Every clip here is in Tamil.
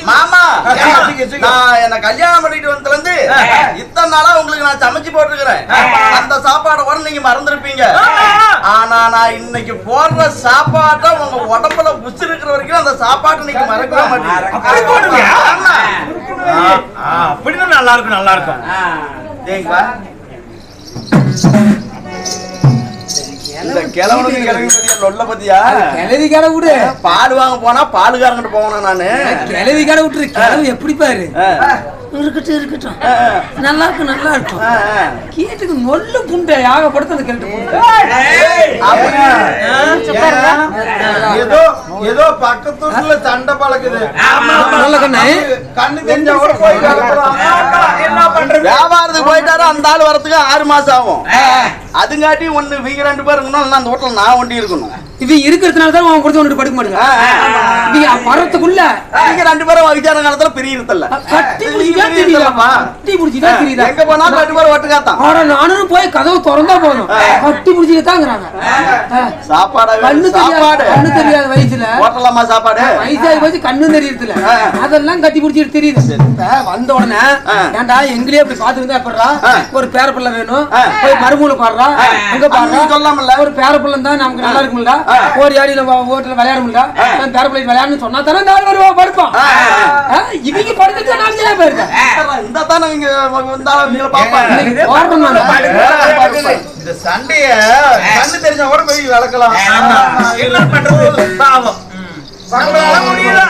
மாமா என்ன கல்யாணம் பண்ணிட்டு வந்ததுல இருந்து இத்தனை நாளா உங்களுக்கு நான் சமைச்சு போட்டுருக்கிறேன். அந்த சாப்பாடை கூட நீங்க மறந்துருப்பீங்க. ஆனா நான் இன்னைக்கு போடுற சாப்பாட்டை உங்க உடம்புல புடிச்சு இருக்கிற வரைக்கும் அந்த சாப்பாட்டை நீங்க மறக்கவே மாட்டீங்க. அப்படின்னா நல்லா இருக்கும், நல்லா இருக்கும். இந்த கிழவனுக்கு கிழவி சொல்ல பத்தியா கிழவி கடை விடு. பால் வாங்க போனா பாலுக்காரங்கிட்ட போகணும். நானு கிழவி கடை விட்டுரு. கிழவி எப்படி பாரு இருக்கட்டும் இருக்கட்டும், நல்லா இருக்கும் நல்லா இருக்கும். கேட்டுக்கு நொல்லு புண்டை ஆகப்படுத்த அந்த கேட்டு ஏதோ ஏதோ பக்கத்துல சண்டை பழக்குது. கண்ணு தெரிஞ்ச வியாபாரத்துக்கு போயிட்டாரு. அந்த ஆள் வரத்துக்கு 6 மாசம் ஆகும். அதுங்காட்டி ஒண்ணு வீங்க 2 பேர் இருக்கணும். அந்த ஹோட்டல் நான் ஒண்டி இருக்கணும். இது இருக்கிறதுனால தான் அவன் கொடுத்து ஒன்று படுக்க மாட்டேங்க. மரத்துக்குள்ள நீங்க 2 பேரும் விசாரணை காலத்துல பிரியறதில்ல. கட்டி புடிச்சுதான் தெரியுதா? எங்க போனா 2 பேரும் ஒட்டுக்காத்தான். ஆனா நானும் போய் கதவு திறந்தா போதும் கட்டி புடிச்சுதாங்கறாங்க. சாப்பாடு கண்ணு தெரியாத வயசுல ஹோட்டலமா சாப்பாடு வயசாகி போச்சு கண்ணு தெரியறதுல அதெல்லாம் கட்டி புடிச்சிட்டு தெரியுது. வந்த உடனே ஏன்டா எங்களே அப்படி பாத்துருந்தா எப்படா ஒரு பேர பிள்ளை வேணும், போய் மறுமூல பாடுறா அங்க பாடுறா சொல்லாமல்ல. ஒரு பேர பிள்ளை தான் நமக்கு நல்லா இருக்கும்ல. ஒரு ஆடி நம்ம ஹோட்டல்ல விளையாட முடியல. பேர பிள்ளை விளையாடணும்னு சொன்னா தானே 4 வருவா படுப்பான். இவங்க படுத்துட்டு நான் ஏன் போயிருக்கேன். இந்த தானே இங்க வந்தாலும் நீங்க பாப்பாங்க. இந்த சண்டைய கண்ணு தெரிஞ்ச கூட போய் வளர்க்கலாம். என்ன பண்றது பாவம். சங்களால முடியல.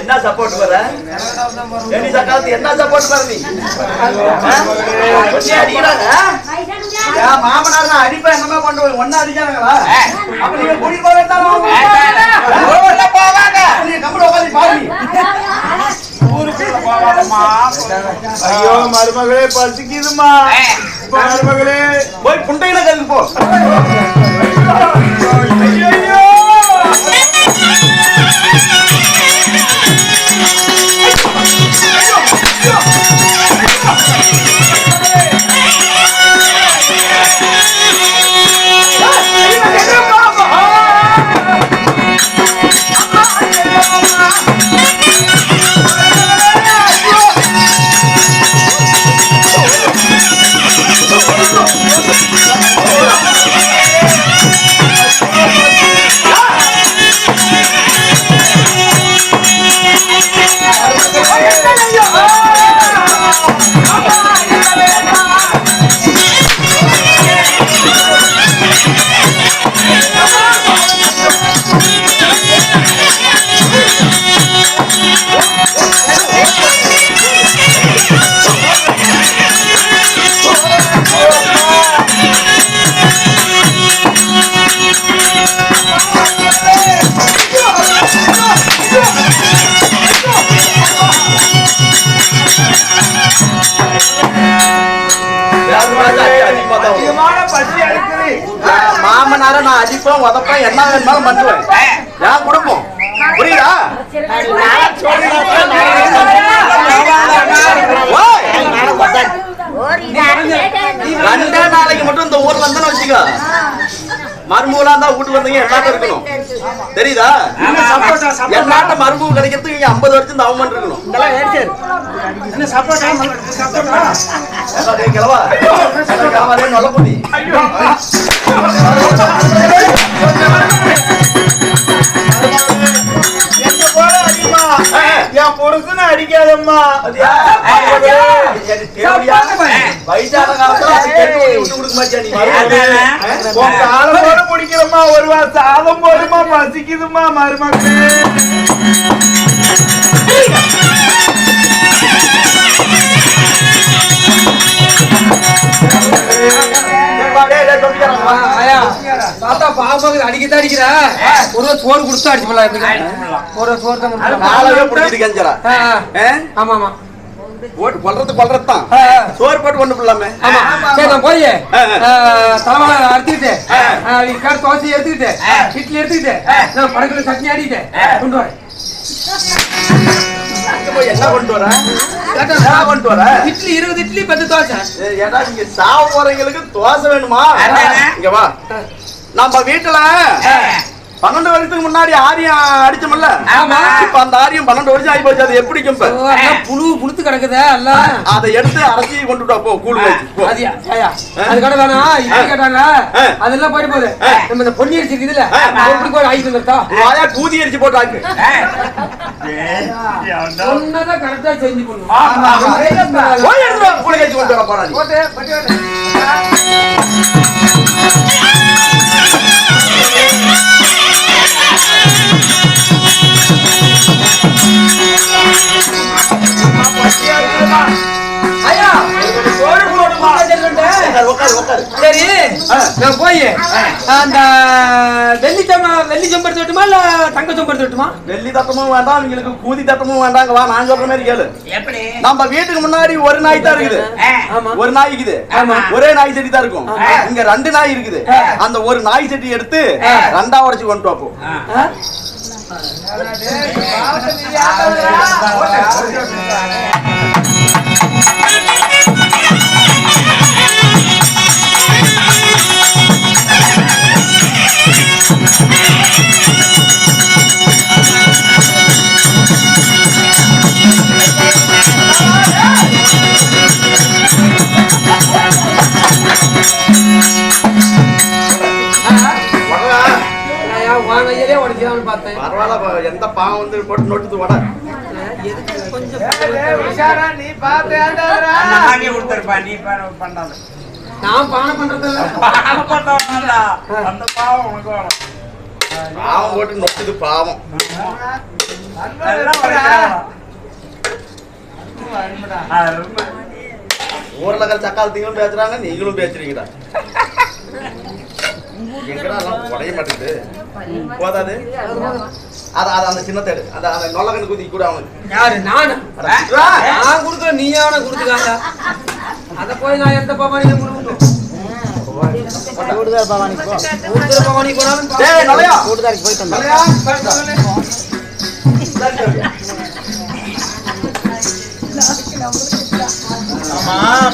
என்ன சப்போர்ட் வர என்ன சப்போர்ட் வர நீ அடிக்கிறாங்க. மாமனார் அடிப்பா என்னமே பண்ணுவோம். ஒன்னா அடிக்கிறாங்களா? அப்ப நீங்க கூட்டிட்டு போவாங்க. நீங்க கம்பெனி உட்காந்து பாருங்க. ஐயோ மருமகளே பசிக்குதுமா. மருமகளே போய் புண்டையில கழுவி போ. ஐயோ நேரம் நான் அடிப்பேன் உதப்பேன் என்ன வேணுமாலும் பண்ணுவேன் ஏன் குடும்பம் புரியுதா ரெண்டே நாளைக்கு மட்டும் இந்த ஊர்ல இருந்தா வச்சுக்கோ மருமூலா இருந்தா வீட்டுக்கு வந்தீங்க எல்லாட்டும் இருக்கணும் தெரியுதா எல்லாட்ட மருமூ கிடைக்கிறதுக்கு இங்க 50 வருஷம் தவம் இருக்கணும் கிளவா நல்ல புதி என் புருஷனை அடிக்காதம்மா வயசான காலத்துல விட்டு கொடுக்க மாட்டியா சாதம் போட முடிக்கிறம்மா ஒருவா சாதம் போடுமா பசிக்குதுமா மருமகளே தாத்தா பாப்பாக்கு அடிக்கதான் அடிக்கிற ஒரு சோறு கொடுத்து அடிச்சு போலாம் ஒரு சோறு தான் ஆமா ஆமா போட்டு கொல்றதுதான் சோறு போட்டு கொண்டு போடலாமே ஆமா சரி நான் போய் தலைவாழ அறுத்துக்கிட்டு தோசை எடுத்துக்கிட்டு இட்லி எடுத்துக்கிட்டு நான் படத்துல சட்னி ஆடிக்கிட்டு கொண்டு வரேன் என்ன கொண்டு வர இட்லி 20 இட்லி 10 தோசை ஏன்னா நீங்க சாவு போறவங்களுக்கு தோசை வேணுமா இங்க வா நம்ம வீட்டுல 12 வருஷத்துக்கு முன்னாடி ஆரியம் அடிச்சோம்ல இப்ப அந்த ஆரியம் 12 வருஷம் ஆகி போச்சு அது எப்படி புழுத்து கிடக்குதே அல்ல அதை எடுத்து அரைச்சி கொண்டு போ கூழ் வச்சு அது கடை வேணாம் இப்படி கேட்டாங்க அதெல்லாம் போயிட்டு போகுது நம்ம இந்த பொன்னி அரிசி இருக்குதுல்ல எப்படி போய் ஆகி வந்துட்டா கூதி அரிசி போட்டாக்கு சொன்னதான் கரெக்டா செஞ்சு பண்ணுவோம் கூழ் வச்சு கொண்டு வர போறாங்க சரி நான் போய் அந்த வெள்ளி செம்பருத்தி விட்டுமா இல்ல தங்க செம்பருத்தி விட்டுமா வெள்ளி தட்டமும் வேண்டாம் அவங்களுக்கு கூதி தட்டமும் வேண்டாங்க வா நான் சொல்ற மாதிரி கேளு நம்ம வீட்டுக்கு முன்னாடி ஒரு நாய் தான் இருக்குது ஒரு நாய் இருக்குது ஒரே நாய் செடி தான் இருக்கும் இங்க 2 நாய் இருக்குது அந்த ஒரு நாய் செடி எடுத்து 2ஆ உடைச்சு கொண்டு வாப்போம் பரவாயில்ல எந்த பாவம் வந்து போட்டு நோட்டு வட நான் பானை பண்றது அந்த பாவம் உனக்கு வேணும் பாவம் போட்டு நோட்டுது பாவம் ஊர்ல இருக்கிற சக்காலத்தையும் பேசுறாங்க நீங்களும் பேசுறீங்கடா உடைய மாட்டேங்குது போதாது அந்த சின்னத்தை அந்த நொல்லகன்னு குதி கூட அவனுக்கு யாரு நான் கொடுக்கல நீயான கொடுத்துக்காங்க அத போய் நான் எந்த பவானியில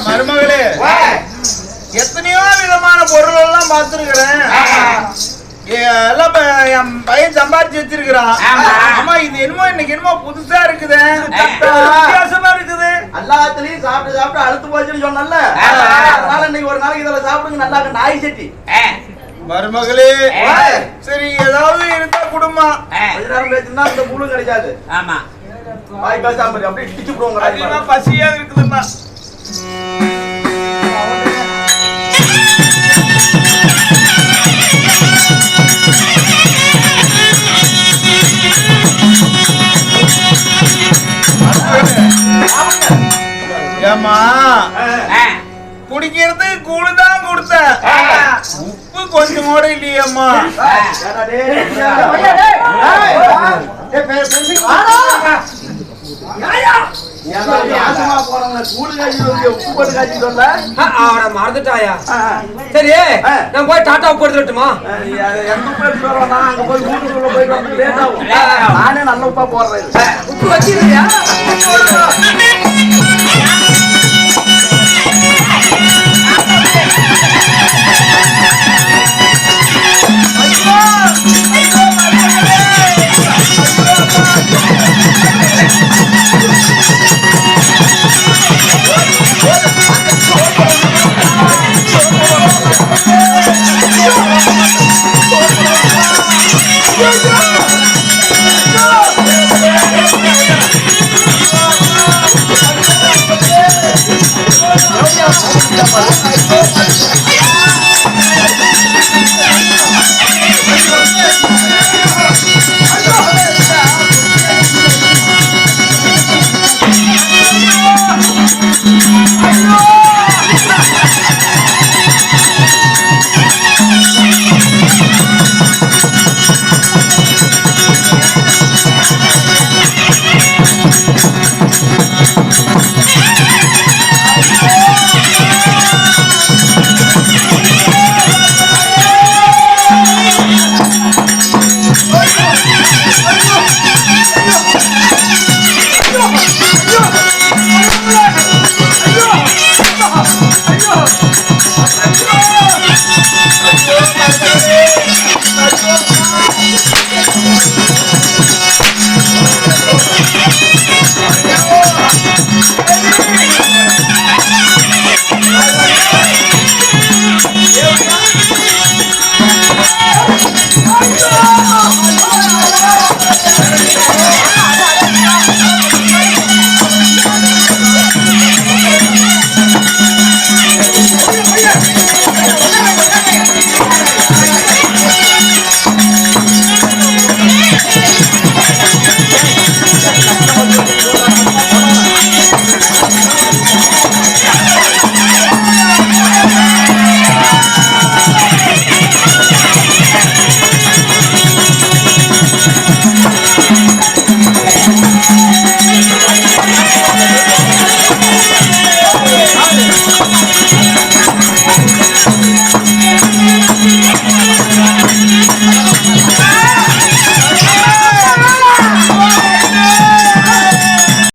மருமகளே எத்தனையோ விதமான பொருள் எல்லாம் பார்த்திருக்கிறேன் எல்லாம் என் பையன் சம்பாதிச்சு வச்சிருக்கிறான் ஆமா இது என்னமோ இன்னைக்கு என்னமோ புதுசா இருக்குது வித்தியாசமா இருக்குது எல்லாத்துலயும் சாப்பிட்டு சாப்பிட்டு அழுத்து போச்சுன்னு சொன்னல அதனால இன்னைக்கு ஒரு நாளைக்கு இதெல்லாம் சாப்பிடுங்க நல்லா நாய் சட்டி மருமகளே சரி ஏதாவது இருந்தா குடும்பம் கொஞ்ச நேரம் பேசினா இந்த புழு கிடைக்காது ஆமா வாய் பேசாம அப்படியே டிச்சு போடுவாங்க அதிகமா பசியா இருக்குதுமா ஏமா குடிக்கிறது கூழுதான் கொடுத்த உப்பு கொஞ்சம் கூட இல்லையம்மா நாசமா போறவங்க கூடு காய்ச்சி வந்து உப்பு போட்டு காய்ச்சி சொல்ல மறந்துட்டாயா? சரி நான் போய் டாட்டா உப்பு எடுத்துட்டுமா? எந்த உப்பு எடுத்து வரோம்னா அங்க போய் வீட்டுக்குள்ள போய் வந்து லேட் ஆகும். நானே நல்ல உப்பா போடுறேன். உப்பு வச்சிருக்கியா?